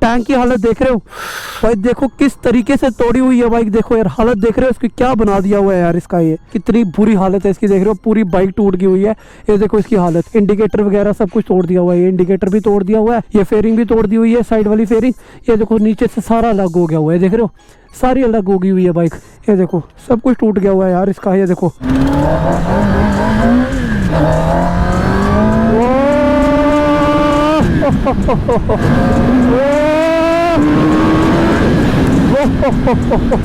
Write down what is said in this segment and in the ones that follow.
Tank की हालत देख रहे हो भाई, देखो किस तरीके से तोड़ी हुई है बाइक। देखो यार हालत देख रहे हो इसकी, क्या बना दिया हुआ है यार इसका, ये कितनी बुरी हालत है इसकी। देख रहे हो पूरी बाइक टूट गई हुई है। ये देखो इसकी हालत, इंडिकेटर वगैरह सब कुछ तोड़ दिया हुआ है। ये इंडिकेटर भी तोड़ दिया हुआ है, ये फेयरिंग भी तोड़ दी हुई है, साइड वाली फेयरिंग। ये देखो नीचे से सारा अलग हो गया हुआ है, देख रहे हो सारी अलग हो गई हुई है बाइक। ये देखो सब कुछ टूट गया हुआ है यार इसका। ये देखो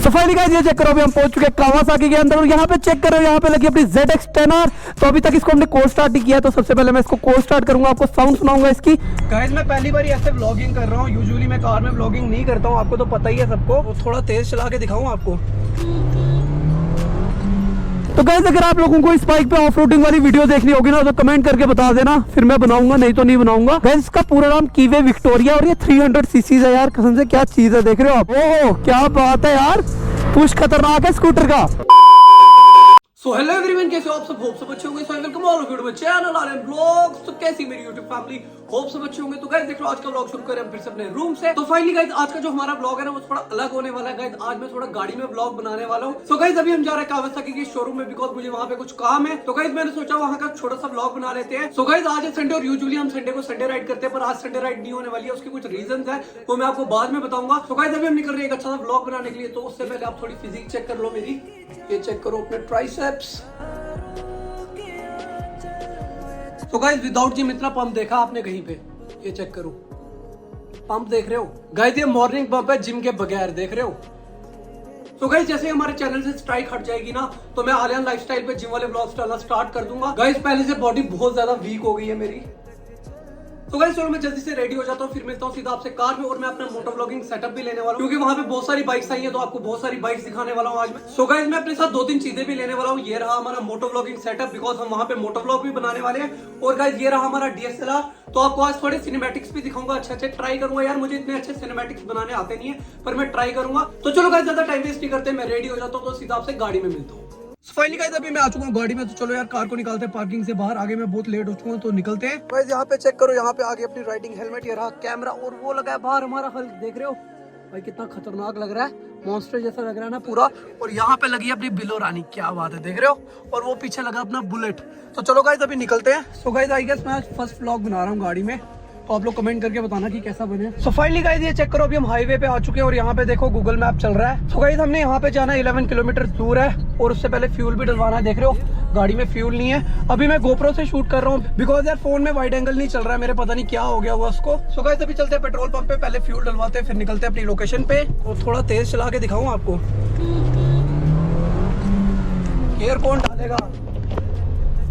सफाई गाइस, ये चेक करो अभी हम पहुंच चुके हैं कावासाकी के अंदर और यहाँ पे चेक करो, यहाँ पे लगी अपनी ZX 10R। तो अभी तक इसको हमने कोल्ड स्टार्ट नहीं किया, तो सबसे पहले मैं इसको कोल्ड स्टार्ट करूंगा, आपको साउंड सुनाऊंगा इसकी। गाइस मैं पहली बार ऐसे व्लॉगिंग कर रहा हूँ, यूजुअली मैं कार में व्लॉगिंग नहीं करता हूँ, आपको तो पता ही है सबको। तो थोड़ा तेज चला के दिखाऊं आपको। तो गाइस अगर आप लोगों को इस बाइक पे ऑफ रोडिंग वाली वीडियो देखनी होगी ना, तो कमेंट करके बता देना, फिर मैं बनाऊंगा, नहीं तो नहीं बनाऊंगा। गाइस इसका पूरा नाम कीवे विक्टोरिया और ये 300 सीसीज है यार। कसम से क्या चीज है, देख रहे हो आप। ओह क्या बात है यार, पुश खतरनाक है स्कूटर का। सो हेलो एवरीवन, कैसे हो आप सब? होप सब अच्छे होंगे। So welcome all of you to my channel Aryan blogs. तो कैसी मेरी YouTube फैमिली, होप सब अच्छे होंगे। तो गाइस देख लो आज का व्लॉग शुरू करें हम फिर से अपने रूम से। तो फाइनली गाइस आज का जो हमारा व्लॉग है ना वो थोड़ा अलग होने वाला है। गाइस आज मैं थोड़ा गाड़ी में व्लॉग बनाने वाला हूँ। सो गाइस अभी हम जा रहे हैं कावासाकी के शोरूम में, बिकॉज मुझे वहाँ पे कुछ काम है। तो गाइस मैंने सोचा वहाँ का छोटा सा व्लॉग बना लेते हैं। सो गाइस आज है संडे और यूजुअली हम संडे को संडे राइड करते हैं, पर आज संडे राइड नहीं होने वाली है। उसके कुछ रीजन है वो मैं आपको बाद में बताऊंगा। सो गाइस अभी हम निकल रहे हैं एक अच्छा सा व्लॉग बनाने के लिए। तो उससे पहले आप थोड़ी फिजिक चेक कर लो मेरी। ये चेक करो अपने ट्राइसेप्स। तो गाइस विदाउट जिम इतना पंप देखा आपने कहीं पे? ये चेक करो, पंप देख रहे हो गाइस, ये मॉर्निंग पंप है जिम के बगैर, देख रहे हो। तो गाइस जैसे हमारे चैनल से स्ट्राइक हट जाएगी ना, तो मैं आर्यन लाइफस्टाइल पे जिम वाले व्लॉग्स डालना स्टार्ट कर दूंगा। गाइस पहले से बॉडी बहुत ज्यादा वीक हो गई है मेरी। तो गाइस चलो मैं जल्दी से रेडी हो जाता हूँ, फिर मिलता हूँ सीधा आपसे कार में। और मैं अपना मोटो व्लॉगिंग सेटअप भी लेने वाला हूँ, क्योंकि वहाँ पे बहुत सारी बाइक्स आई हैं, तो आपको बहुत सारी बाइक्स दिखाने वाला हूँ आज मैं। सो गाइस मैं अपने साथ 2-3 चीजें भी लेने वाला हूँ। ये रहा हमारा मोटो व्लॉगिंग सेटअप, बिकॉज हम वहाँ पे मोटो व्लॉग भी बनाने वाले हैं। और गाइस ये रहा हमारा DSLR। तो आपको आज थोड़े सिनेमैटिक्स भी दिखाऊंगा, अच्छे ट्राई करूंगा। यार मुझे इतने अच्छे सिनेमैटिक्स बनाने आते नहीं है, पर मैं ट्राई करूंगा। तो चलो गाइस ज्यादा टाइम वेस्ट नहीं करते, मैं रेडी हो जाता हूँ, तो सीधा आपसे गाड़ी में मिलता हूँ। फाइनली गाइस अभी मैं आ चुका हूँ गाड़ी में। तो चलो यार कार को निकालते हैं पार्किंग से बाहर, आगे मैं बहुत लेट हो चुका हूँ, तो निकलते हैं। गाइस यहाँ पे चेक करो, यहाँ पे आगे अपनी राइडिंग हेलमेट, ये रहा कैमरा, और वो लगा है बाहर हमारा हल्क, देख रहे हो भाई कितना खतरनाक लग रहा है, मॉन्स्टर जैसा लग रहा है ना पूरा। और यहाँ पे लगी अपनी बिलो रानी, क्या बात है, देख रहे हो। और वो पीछे लगा अपना बुलेट। तो चलो गाइस अभी निकलते हैं। सो गाइस आई गेस मैं आज फर्स्ट व्लॉग बना रहा हूँ गाड़ी में, तो आप लोग कमेंट करके बताना कि कैसा बने। सो फाइनली गाइस ये चेक करो, अभी हम हाईवे पे आ चुके हैं और यहाँ पे देखो गूगल मैप चल रहा है। सो गाइस हमने यहाँ पे जाना 11 किलोमीटर दूर है, और उससे पहले फ्यूल भी डलवाना है। देख रहे हो गाड़ी में फ्यूल नहीं है। अभी मैं गोप्रो से शूट कर रहा हूँ, बिकॉज यार फोन में वाइड एंगल नहीं चल रहा है मेरे, पता नहीं क्या हो गया हुआ उसको। सो गाइस अभी चलते हैं पेट्रोल पंप पे, पहले फ्यूल डलवाते हैं, फिर निकलते हैं अपनी लोकेशन पे। और थोड़ा तेज चला के दिखाऊं आपको। गियर कौन डालेगा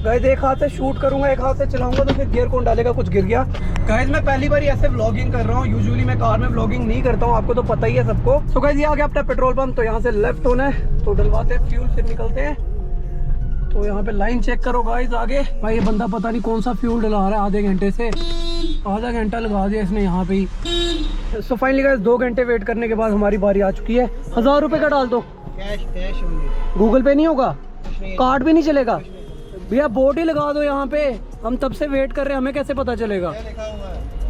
गाइस? एक हाथ से शूट करूंगा, एक हाथ से चलाऊंगा, तो फिर गियर कौन डालेगा? कुछ गिर गया। गाइस मैं पहली बार ऐसे व्लॉगिंग कर रहा हूँ, यूजुअली मैं कार में व्लॉगिंग नहीं करता हूँ, आपको तो पता ही है सबको। सो गाइस ये आ गया अपना पेट्रोल पंप, तो यहाँ से लेफ्ट होना है, तो डलवाते हैं फ्यूल, फिर निकलते हैं। तो यहाँ पे लाइन चेक करो गाइस आगे। भाई ये बंदा पता नहीं कौन सा फ्यूल डला रहा है, आधे घंटे से, आधा घंटा लगा दिया इसने यहाँ पे ही। सो फाइनली गाइस 2 घंटे वेट करने के बाद हमारी बारी आ चुकी है। 1000 रुपये का डाल दो। कैश होंगे, गूगल पे नहीं होगा, कार्ड भी नहीं चलेगा भैया? बोर्ड ही लगा दो यहाँ पे, हम तब से वेट कर रहे हैं, हमें कैसे पता चलेगा?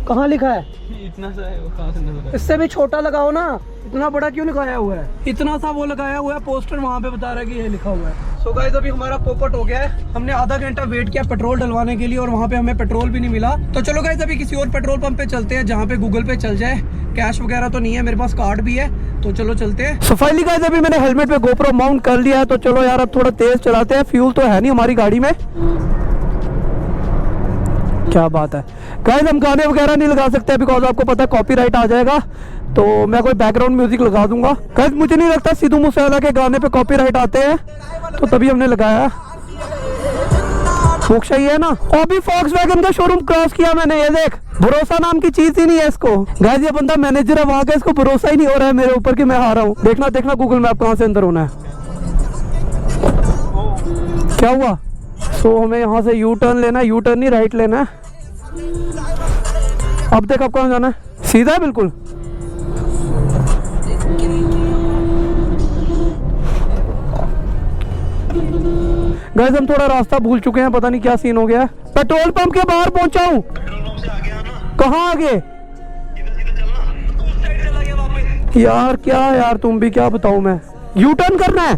कहाँ लिखा है? इतना सा है वो, कहाँ से? इससे भी छोटा लगाओ ना, इतना बड़ा क्यों लिखाया हुआ है? इतना सा वो लगाया हुआ है पोस्टर, वहाँ पे बता रहा है कि ये लिखा हुआ है। सो गाइस अभी हमारा पोपट हो गया है, हमने आधा घंटा वेट किया पेट्रोल डलवाने के लिए, और वहाँ पे हमें पेट्रोल भी नहीं मिला। तो चलो गाइस अभी किसी और पेट्रोल पंप पे चलते हैं, जहाँ पे गूगल पे चल जाए। कैश वगैरह तो नहीं है मेरे पास, कार्ड भी है, तो चलो चलते हैं। सो फाइनली गाइस अभी मैंने हेलमेट पे गोप्रो माउंट कर लिया है, तो चलो यार अब थोड़ा तेज चलाते हैं। फ्यूल तो है नहीं हमारी गाड़ी में, क्या बात है। गाइस हम गाने वगैरह नहीं लगा सकते, बिकॉज आपको पता है कॉपीराइट आ जाएगा, तो मैं कोई बैकग्राउंड म्यूजिक लगा दूंगा। गाइस मुझे नहीं लगता सिद्धू मूसेवाला के गाने पे कॉपीराइट आते हैं, तो तभी हमने लगाया। फोक्स ही है ना, अभी Volkswagen का शोरूम क्रॉस किया मैंने, ये देख, भरोसा नाम की चीज ही नहीं है इसको। गाइस ये बंदा मैनेजर है वहाँ का, इसको भरोसा ही नहीं हो रहा है मेरे ऊपर कि मैं हारा हूँ। देखना देखना गूगल मैप कहाँ से अंदर होना है। क्या हुआ? सो हमें यहाँ से यू टर्न लेना है, यू टर्न नहीं राइट लेना है। अब देख अब कहाँ जाना है, सीधा है बिल्कुल। गाइस हम थोड़ा रास्ता भूल चुके हैं, पता नहीं क्या सीन हो गया है। पेट्रोल पंप के बाहर पहुंचा हूँ। कहाँ आगे? यार क्या यार, तुम भी क्या बताऊं मैं। यू टर्न करना है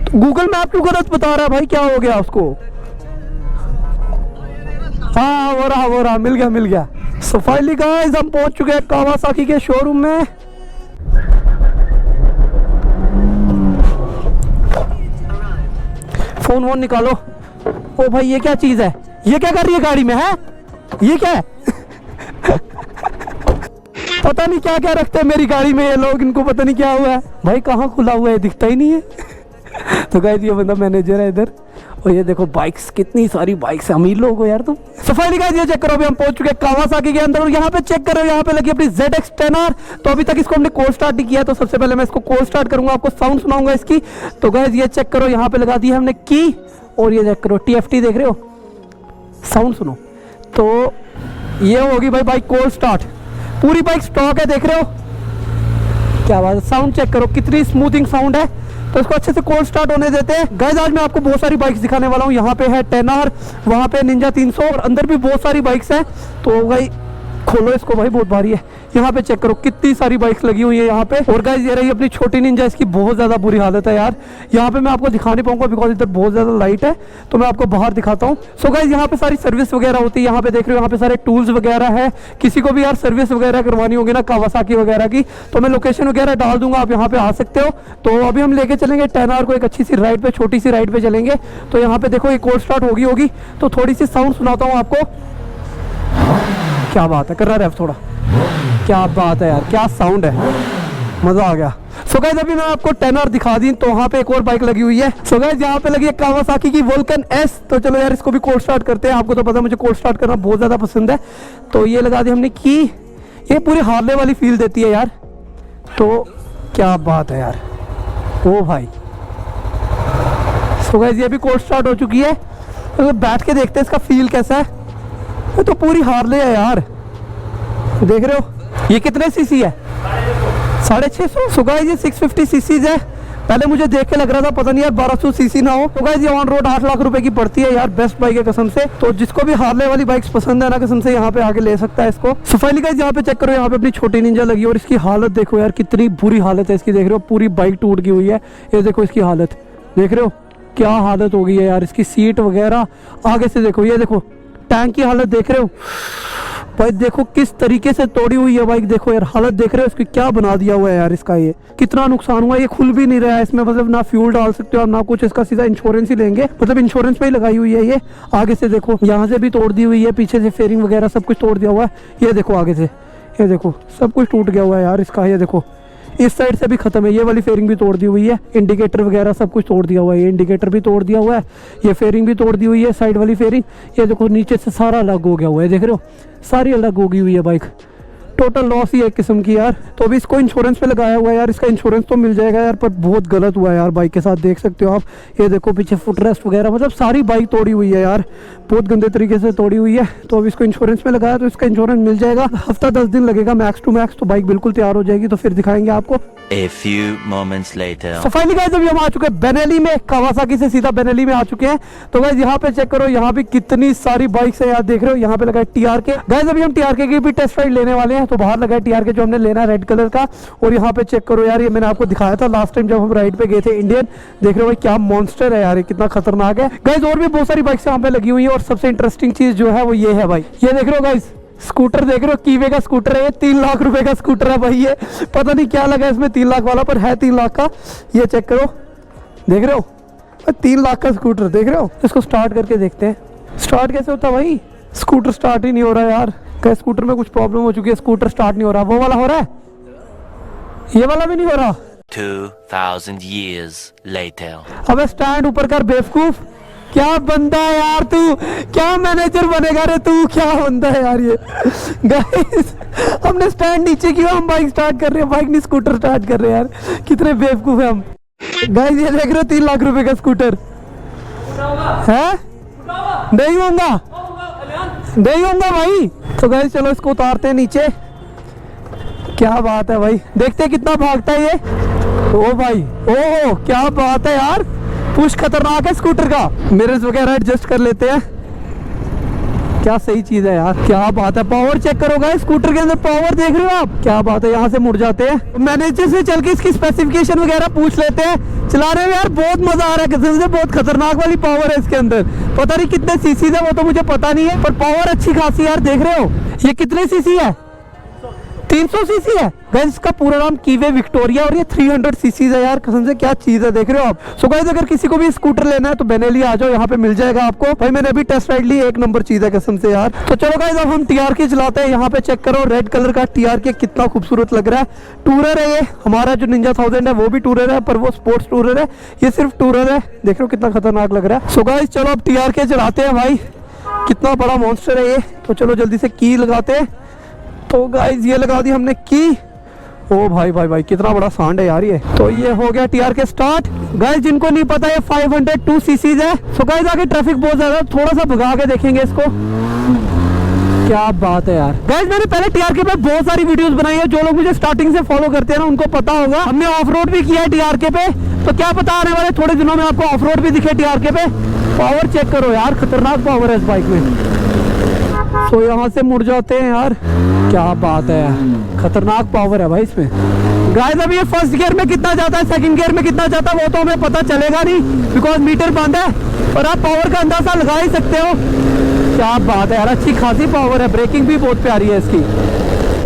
तो गूगल मैप क्यों गलत बता रहा है भाई, क्या हो गया उसको। हाँ वो रहा मिल गया। सो फाइनली गाइस हम पहुंच चुके हैं कावासाकी के शोरूम में। फोन वोन निकालो। ओ भाई ये क्या चीज है, ये क्या कर रही है गाड़ी में है, ये क्या है पता नहीं क्या क्या रखते हैं मेरी गाड़ी में ये लोग, इनको पता नहीं क्या हुआ है भाई। कहाँ खुला हुआ है, दिखता ही नहीं है तो गाइस ये बंदा मैनेजर है इधर। और ये देखो बाइक्स, कितनी सारी बाइक्स है, अमीर लोग हो यार तुम। तो फाइनली गाइस ये चेक करो, अभी हम पहुंच चुके हैं कावासाकी के अंदर। और यहाँ पे चेक करो, यहाँ पे लगी अपनी ZX 10R। तो अभी तक इसको हमने कोल्ड स्टार्ट नहीं किया, तो सबसे पहले मैं इसको कोल्ड स्टार्ट करूंगा, आपको साउंड सुनाऊंगा इसकी। तो गाइस ये चेक करो, यहाँ पे लगा दी है हमने की। और ये चेक करो TFT देख रहे हो, साउंड सुनो। तो ये होगी भाई बाइक कोल्ड स्टार्ट, पूरी बाइक स्टॉक है, देख रहे हो क्या बात है। साउंड चेक करो कितनी स्मूथिंग साउंड है। तो इसको अच्छे से कोल्ड स्टार्ट होने देते हैं। गाइस आज मैं आपको बहुत सारी बाइक्स दिखाने वाला हूँ। यहाँ पे है 10R, वहाँ पे निंजा 300 और अंदर भी बहुत सारी बाइक्स हैं। तो भाई खोलो इसको भाई, बहुत भारी है। यहाँ पे चेक करो कितनी सारी बाइक्स लगी हुई है यहाँ पे। और गाइस ये रही अपनी छोटी निंजा, इसकी बहुत ज्यादा बुरी हालत है यार। यहाँ पे मैं आपको दिखा नहीं पाऊंगा बिकॉज इधर बहुत ज्यादा लाइट है, तो मैं आपको बाहर दिखाता हूँ। सो गाइस यहाँ पे सारी सर्विस वगैरह होती है, यहाँ पे देख रहे हो यहाँ पे सारे टूल्स वगैरह है। किसी को भी यार सर्विस वगैरह करवानी होगी ना कावासाकी वगैरह की, तो मैं लोकेशन वगैरह डाल दूंगा, आप यहाँ पे आ सकते हो। तो अभी हम लेके चलेंगे 10R को एक अच्छी सी राइड पे, छोटी सी राइड पे चलेंगे। तो यहाँ पे देखो एक कोल्ड स्टार्ट होगी, तो थोड़ी सी साउंड सुनाता हूँ आपको। क्या बात है, कर रहा है थोड़ा, क्या बात है यार, क्या साउंड है, मजा आ गया। सो गाइस अभी मैं आपको 10R दिखा दी, तो वहाँ पे एक और बाइक लगी हुई है। सो गाइस यहाँ पे लगी है कावासाकी की वोल्कन S। तो चलो यार इसको भी कोल्ड स्टार्ट करते हैं। आपको तो पता है मुझे कोल्ड स्टार्ट करना बहुत ज्यादा पसंद है। तो ये लगा दी हमने की, ये पूरी हार्ले वाली फील देती है यार। तो क्या बात है यार, ओ भाई। सो गाइस ये भी कोल्ड स्टार्ट हो चुकी है। तो बैठ के देखते हैं इसका फील कैसा है। ये तो पूरी हार्ले है यार, देख रहे हो। ये कितने सीसी है, 650। सो गाइस ये 650 सीसीज है। पहले मुझे देख के लग रहा था पता नहीं यार 1200 सीसी ना हो। तो गाइस ये ऑन रोड 8 लाख रुपए की पड़ती है यार, बेस्ट बाइक है कसम से। तो जिसको भी हार्ले वाली बाइक्स पसंद है ना कसम से, यहाँ पे आके ले सकता है इसको। सो फाइनली गाइस यहाँ पे चेक करो, यहाँ पे अपनी छोटी निंजा लगी है और इसकी हालत देखो यार, कितनी बुरी हालत है इसकी, देख रहे हो पूरी बाइक टूट गई हुई है। ये देखो इसकी हालत, देख रहे हो क्या हालत हो गई है यार इसकी, सीट वगैरह। आगे से देखो, ये देखो टैंक की हालत देख रहे हो भाई, देखो किस तरीके से तोड़ी हुई है बाइक। देखो यार हालत देख रहे हो इसकी, क्या बना दिया हुआ है यार इसका, ये कितना नुकसान हुआ। ये खुल भी नहीं रहा है इसमें, मतलब ना फ्यूल डाल सकते हो आप ना कुछ, इसका सीधा इंश्योरेंस ही लेंगे, मतलब इंश्योरेंस पे ही लगाई हुई है ये। आगे से देखो यहाँ से भी तोड़ दी हुई है, पीछे से फेयरिंग वगैरह सब कुछ तोड़ दिया हुआ है। ये देखो आगे से, ये देखो सब कुछ टूट गया हुआ है यार इसका। ये देखो इस साइड से भी खत्म है, ये वाली फेयरिंग भी तोड़ दी हुई है, इंडिकेटर वगैरह सब कुछ तोड़ दिया हुआ है। ये इंडिकेटर भी तोड़ दिया हुआ है, ये फेयरिंग भी तोड़ दी हुई है, साइड वाली फेयरिंग। ये देखो नीचे से सारा अलग हो गया हुआ है, देख रहे हो सारी अलग हो गई हुई है बाइक। टोटल लॉस ही एक किस्म की यार। तो अभी इसको इंश्योरेंस पे लगाया हुआ है यार, इसका इंश्योरेंस तो मिल जाएगा यार, पर बहुत गलत हुआ है यार बाइक के साथ, देख सकते हो आप। ये देखो पीछे फुट रेस्ट वगैरह, मतलब सारी बाइक तोड़ी हुई है यार, बहुत गंदे तरीके से तोड़ी हुई है। तो अब इसको इंश्योरेंस में लगाया तो इसका इंश्योरेंस मिल जाएगा। हफ्ता 10 दिन लगेगा मैक्स टू मैक्स, तो बाइक बिल्कुल तैयार हो जाएगी, तो फिर दिखाएंगे आपको। A few moments later. तो फाइनली गाइस अभी हम आ चुके हैं बेनेली में, कावासाकी से सीधा बेनेली में आ चुके हैं। तो गाइस यहाँ पे चेक करो, यहाँ पे कितनी सारी बाइक्स है यार, देख रहे हो यहाँ पे लगा है TRK। गाइस अभी हम TRK की भी टेस्ट राइड लेने वाले हैं, तो बाहर लगा है TRK जो हमने लेना है रेड कलर का। और यहाँ पे चेक करो यार, ये मैंने आपको दिखाया था लास्ट टाइम जब हम राइड पे गए थे इंडियन, देख रहे हो भाई क्या मॉन्स्टर है यार, ये कितना खतरनाक है। गाइस और भी बहुत सारी बाइक्स यहाँ पे लगी हुई है, और सबसे इंटरेस्टिंग चीज जो है वो ये है भाई, ये देख रहे हो गाइस स्कूटर, देख रहे हो कीवे का स्कूटर है ये, 3 लाख रुपए का स्कूटर है भाई। ये पता नहीं क्या लगा इसमें 3 लाख वाला, पर है 3 लाख का। ये चेक करो, देख रहे हो 3 लाख का स्कूटर, देख रहे हो। इसको स्टार्ट करके देखते हैं, स्टार्ट कैसे होता है भाई, स्कूटर स्टार्ट ही नहीं हो रहा है यार। क्या स्कूटर में कुछ प्रॉब्लम हो चुकी है, स्कूटर स्टार्ट नहीं हो रहा। वो वाला हो रहा है, ये वाला भी नहीं हो रहा। 2000 years later. अबे स्टैंड ऊपर कर बेवकूफ, क्या बंदा है यार तू, क्या मैनेजर बनेगा रे तू, क्या बंदा है यार ये। गाइस हमने स्टैंड नीचे किया, हम बाइक स्टार्ट कर रहे हैं, बाइक नहीं स्कूटर स्टार्ट कर रहे हैं यार, कितने बेवकूफ है हम। गाइस ये देख रहे हो 3 लाख रुपए का स्कूटर है, नहीं होगा, नहीं होगा भाई। तो गाइस चलो इसको उतारते हैं नीचे, क्या बात है भाई, देखते हैं कितना भागता है ये। ओ भाई ओह क्या बात है यार, पुश खतरनाक है स्कूटर का। मिरर्स वगैरह एडजस्ट कर लेते हैं, क्या सही चीज है यार, क्या बात है। पावर चेक करो गाइस, स्कूटर के अंदर पावर देख रहे हो आप, क्या बात है। यहाँ से मुड़ जाते हैं, मैनेजर से चल के इसकी स्पेसिफिकेशन वगैरह पूछ लेते हैं। चलाने में यार बहुत मजा आ रहा है कसम से, बहुत खतरनाक वाली पावर है इसके अंदर। पता नहीं कितने सीसी है वो तो मुझे पता नहीं है, पर पावर अच्छी खासी यार, देख रहे हो। ये कितने सीसी है? 300 सीसी है गाइस। इसका पूरा नाम कीवे विक्टोरिया और ये 300 सीसी है यार, कसम से क्या चीज है, देख रहे हो आप। सो गाइस अगर किसी को भी स्कूटर लेना है तो बेनेली आ जाओ, यहाँ पे मिल जाएगा आपको। भाई मैंने अभी टेस्ट राइड ली, एक नंबर चीज है कसम से यार। तो चलो गाइस अब हम TRK चलाते हैं। यहाँ पे चेक करो रेड कलर का TRK कितना खूबसूरत लग रहा है। टूरर है ये, हमारा जो निंजा 1000 है वो भी टूरर है, पर वो स्पोर्ट्स टूरर है, ये सिर्फ टूरर है। देख रहे हो कितना खतरनाक लग रहा है। सो गाइस चलो अब TRK चलाते हैं भाई, कितना बड़ा मॉन्स्टर है ये। तो चलो जल्दी से की लगाते हैं। तो गाइस ये लगा दी हमने की। ओ भाई भाई भाई कितना बड़ा साउंड है यार ये। तो ये हो गया TRK स्टार्ट। गाइस जिनको नहीं पता ये 502 सीसीज है। सो गाइस आगे ट्रैफिक बहुत ज्यादा, थोड़ा सा भगा के देखेंगे इसको। क्या बात है यार। गाइस मैंने पहले TRK पे बहुत सारी वीडियोस बनाई है, जो लोग मुझे स्टार्टिंग से फॉलो करते हैं ना उनको पता होगा। हमने ऑफ रोड भी किया है TRK पे, तो क्या पता आने वाले थोड़े दिनों में आपको ऑफ रोड भी दिखे TRK पे। पावर चेक करो यार, खतरनाक पावर है इस बाइक में। तो यहाँ से मुड़ जाते हैं यार, क्या बात है यार, खतरनाक पावर है भाई इसमें। गाइस अब ये फर्स्ट गियर में कितना जाता है, सेकंड गियर में कितना जाता है वो तो हमें पता चलेगा नहीं, बिकॉज मीटर बंद है, पर आप पावर का अंदाजा लगा ही सकते हो। क्या बात है यार, अच्छी खासी पावर है, ब्रेकिंग भी बहुत प्यारी है इसकी।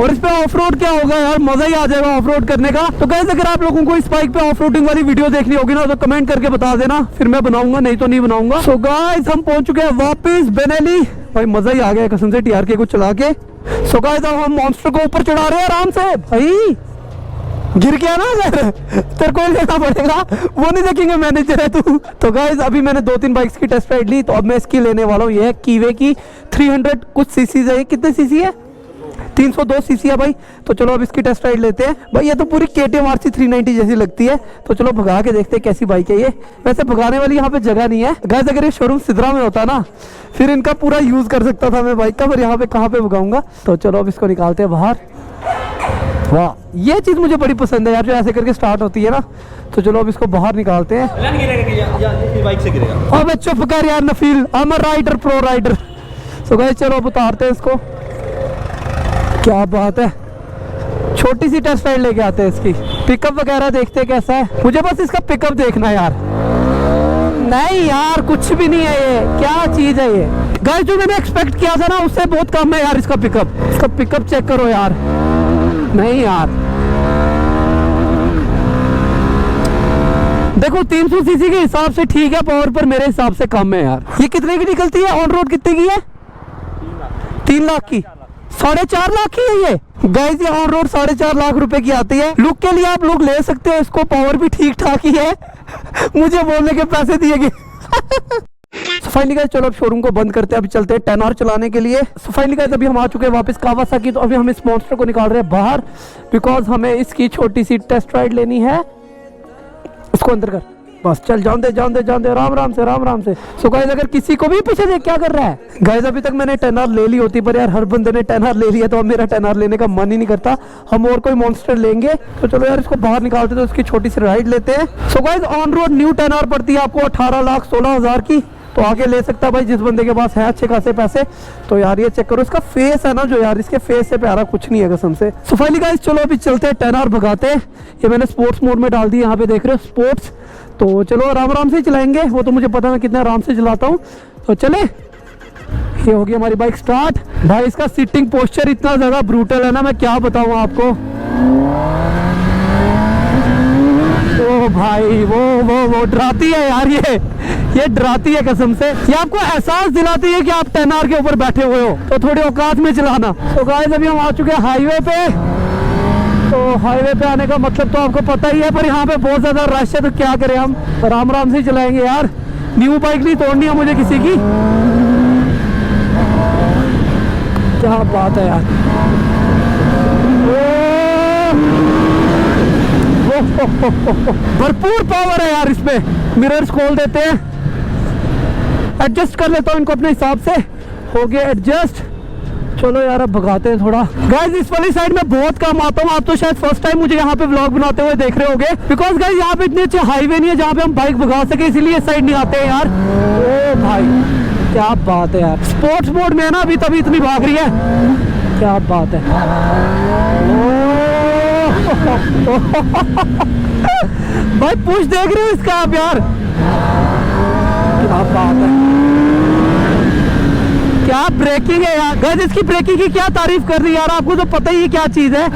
और इस पे ऑफ रोड क्या होगा यार, मजा ही आ जाएगा ऑफ रोड करने का। तो गाइस अगर आप लोगों को इस बाइक पे ऑफ रोडिंग वाली वीडियो देखनी होगी ना तो कमेंट करके बता देना, फिर मैं बनाऊंगा, नहीं तो नहीं बनाऊंगा। सो गाइस हम पहुंच चुके हैं वापस बेनेली। भाई मजा ही आ गया कसम से TRK को चला के। सो गाइस अब हम मॉन्स्टर को ऊपर चढ़ा रहे हैं आराम से। भाई गिर गया ना अगर तेरे को लेना पड़ेगा, वो नहीं देखेंगे, मैनेजर है तू। तो गाइस अभी मैंने 2-3 बाइक्स की टेस्ट राइड ली, तो अब मैं इसकी लेने वाला हूँ। ये है कीवे की 300 कुछ सीसी है। ये कितने सीसी है? 302 सीसी है भाई। तो चलो अब इसकी टेस्ट राइड लेते हैं। भाई ये तो पूरी KTM RC 390 जैसी लगती है। तो चलो भगा के देखते हैं कैसी बाइक है ये। वैसे भगाने वाली यहाँ पे जगह नहीं है गाइस, अगर ये शोरूम सिद्रा में होता ना फिर इनका पूरा यूज कर सकता था मैं बाइक का, पर यहाँ पे कहाँ पे भगाऊंगा। तो चलो अब इसको निकालते हैं बाहर। वाह ये चीज मुझे बड़ी पसंद है यार, जो ऐसे करके स्टार्ट होती है ना। तो चलो अब इसको बाहर निकालते हैं। बाइक से गिरेगा। अब चुप कर यार Nafil, I am a rider, pro rider. तो गाइस चलो अब उतारते हैं इसको। क्या बात है, छोटी सी टेस्ट राइड लेके आते हैं इसकी। पिकअप वगैरह देखते हैं कैसा है, मुझे बस इसका पिकअप देखना है यार। नहीं यार कुछ भी नहीं है ये, क्या चीज है ये। गाइस जो मैंने एक्सपेक्ट किया था ना उससे बहुत कम है यार इसका पिकअप। इसका पिकअप चेक करो यार। नहीं यार देखो 300 सीसी के हिसाब से ठीक है पावर, पर मेरे हिसाब से कम है यार। ये कितने की निकलती है ऑन रोड, कितने की है? 3 लाख की, 4.5 लाख की है ये। गाइस ये ऑन रोड 4.5 लाख रुपए की आती है। लुक के लिए आप लोग ले सकते हो इसको, पावर भी ठीक ठाक ही है। मुझे बोलने के पैसे दिए गए। फाइनली गाइस चलो अब शोरूम को बंद करते हैं, अभी चलते हैं 10R चलाने के लिए। फाइनली गाइस अभी हम आ चुके हैं वापस कावासाकी। तो अभी हम इस मॉन्स्टर को निकाल रहे हैं बाहर, बिकॉज हमें इसकी छोटी सी टेस्ट राइड लेनी है। इसको अंदर कर, बस चल, जान दे जान दे जान दे, राम राम से राम राम से। सो गाइस अगर किसी को भी पीछे देख क्या कर रहा है। गाइस अभी तक मैंने 10R ले ली होती, पर यार हर बंदे ने 10R ले लिया, तो अब मेरा 10R लेने का मन ही नहीं करता। हम और कोई मॉन्स्टर लेंगे। तो चलो यार इसको बाहर निकालते तो इसकी छोटी सी राइड लेते हैं। So guys on road new 10R पड़ती है आपको 18,16,000 की। तो आगे ले सकता है भाई जिस बंदे के पास है अच्छे खासे पैसे। तो यार ये चेक करो, इसका फेस है ना जो यार, इसके फेस से प्यारा कुछ नहीं है कसम से। सो फाइनली गाइस चलो अभी चलते हैं 10R भगाते हैं। ये मैंने स्पोर्ट्स मोड में डाल दी, यहाँ पे देख रहे हो स्पोर्ट्स। तो चलो आराम आराम से चलाएंगे, वो तो मुझे पता मैं कितना आराम से चलाता हूँ। तो चले, ये होगी हमारी बाइक स्टार्ट। भाई इसका सिटिंग पोस्चर इतना ज्यादा ब्रूटल है ना, मैं क्या बताऊँ आपको। ओ भाई वो डराती है यार, ये डराती है कसम से। ये आपको एहसास दिलाती है कि आप 10R के ऊपर बैठे हुए हो, तो थोड़ी औकात में चलाना। तो गाइस अभी हम आ चुके हैं हाईवे पे। तो हाईवे पे आने का मतलब तो आपको पता ही है, पर यहाँ पे बहुत ज्यादा रश है, तो क्या करें हम, आराम आराम से चलाएंगे यार। न्यू बाइक नहीं तोड़नी है मुझे किसी की। क्या बात है यार, भरपूर पावर है यार इसमें। मिरर्स खोल देते हैं, एडजस्ट कर लेता हूँ इनको अपने हिसाब से। हो गया एडजस्ट। चलो यार अब भगाते हैं थोड़ा। गाइस इस वाली साइड में बहुत कम आता हूँ, आप तो शायद फर्स्ट टाइम मुझे यहाँ पे व्लॉग बनाते हुए देख रहे होगे, बिकॉज गाइस यहाँ पे इतने अच्छे हाईवे नहीं है जहाँ पे हम बाइक भगा सके, इसीलिए इस साइड नहीं आते हैं यार। ओ भाई क्या बात है यार, स्पोर्ट्स मोड में है ना अभी, तभी इतनी भाग रही है। क्या बात है। भाई पुश देख रहे हो इसका आप यार, क्या बात है, क्या ब्रेकिंग है यार। गाइस इसकी ब्रेकिंग की क्या तारीफ कर रही है यार, आपको तो पता ही है क्या चीज है।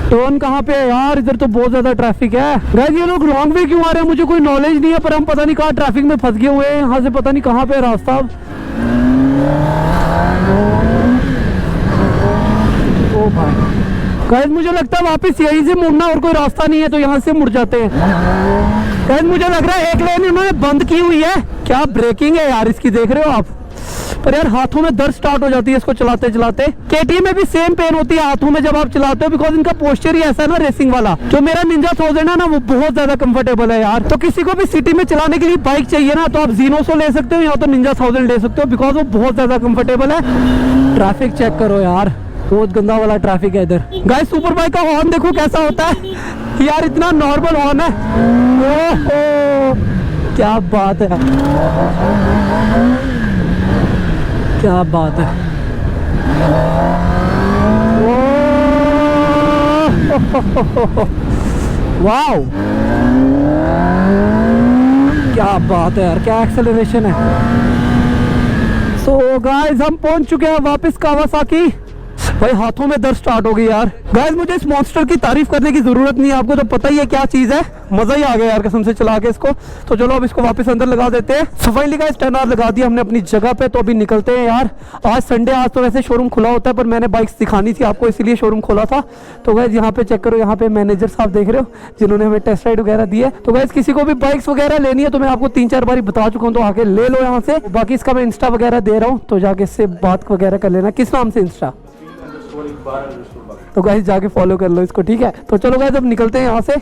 टर्न कहाँ पे है यार, इधर तो बहुत ज्यादा ट्रैफिक है। गाइस ये लोग रॉन्ग वे क्यों आ रहे हैं, मुझे कोई नॉलेज नहीं है, पर हम पता नहीं कहाँ ट्रैफिक में फंस गए हुए हैं। यहाँ से पता नहीं कहाँ पे है रास्ता। ओ भाई गाइस मुझे लगता है वापस यहीं से मुड़ना, और कोई रास्ता नहीं है तो यहाँ से मुड़ जाते हैं। गाइस मुझे लग रहा है एक लेन इन्होंने बंद की हुई है। क्या ब्रेकिंग है यार इसकी, देख रहे हो आप। पर यार हाथों में दर्द स्टार्ट हो जाती है इसको चलाते चलाते। केटीएम में भी सेम पेन होती है हाथों में जब आप चलाते हो, बिकॉज इनका पोस्चर ही ऐसा है ना रेसिंग वाला। जो मेरा निंजा 1000 है ना, वो बहुत ज्यादा कंफर्टेबल है यार। तो किसी को भी सिटी में चलाने के लिए बाइक चाहिए ना, तो आप जीनोसो ले सकते हो या तो निंजा 1000 ले सकते हो, बिकॉज वो बहुत ज्यादा कंफर्टेबल है। ट्रैफिक चेक करो यार, बहुत गंदा वाला ट्रैफिक है इधर। गाइस सुपर बाइक का हॉर्न देखो कैसा होता है यार, इतना नॉर्मल हॉर्न है। ओहो क्या बात है, क्या बात है। वाओ क्या बात है यार, क्या एक्सेलरेशन है। सो गाइस हम पहुंच चुके हैं वापस कावासाकी। भाई हाथों में दर्द स्टार्ट हो गई यार। गाइस मुझे इस मॉन्स्टर की तारीफ करने की जरूरत नहीं है, आपको तो पता ही है क्या चीज है। मजा ही आ गया यार कसम से चला के इसको। तो चलो अब इसको वापस अंदर लगा देते हैं। सो फाइनली गाइस 10 आवर लगा दिया हमने अपनी जगह पे, तो अभी निकलते हैं यार। आज संडे, आज तो वैसे शोरूम खुला होता है, पर मैंने बाइक्स दिखानी थी आपको इसीलिए शोरूम खोला था। तो गाइस यहाँ पे चेक करो, यहाँ पे मैनेजर साहब देख रहे हो जिन्होंने हमें टेस्ट राइड वगैरह दी है। तो गाइस किसी को भी बाइक्स वगैरह लेनी है तो मैं आपको 3-4 बार बता चुका हूँ, तो आके ले लो यहाँ से। बाकी इसका मैं इंस्टा वगैरह दे रहा हूँ, तो जाके इससे बात वगैरह कर लेना। किस नाम से इंस्टा? तो गाइस जाके फॉलो कर लो इसको, ठीक है। तो चलो गाइस अब निकलते हैं यहाँ से।